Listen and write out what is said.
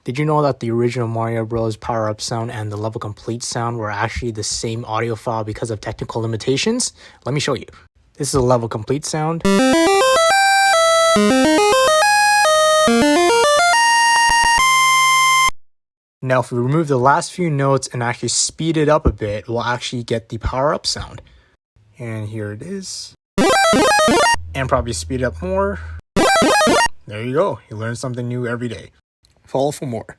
Did you know that the original Mario Bros. Power-Up sound and the level complete sound were actually the same audio file because of technical limitations? Let me show you. This is a level complete sound. Now if we remove the last few notes and actually speed it up a bit, we'll actually get the power-up sound. And here it is. And probably speed it up more. There you go. You learn something new every day. Follow for more.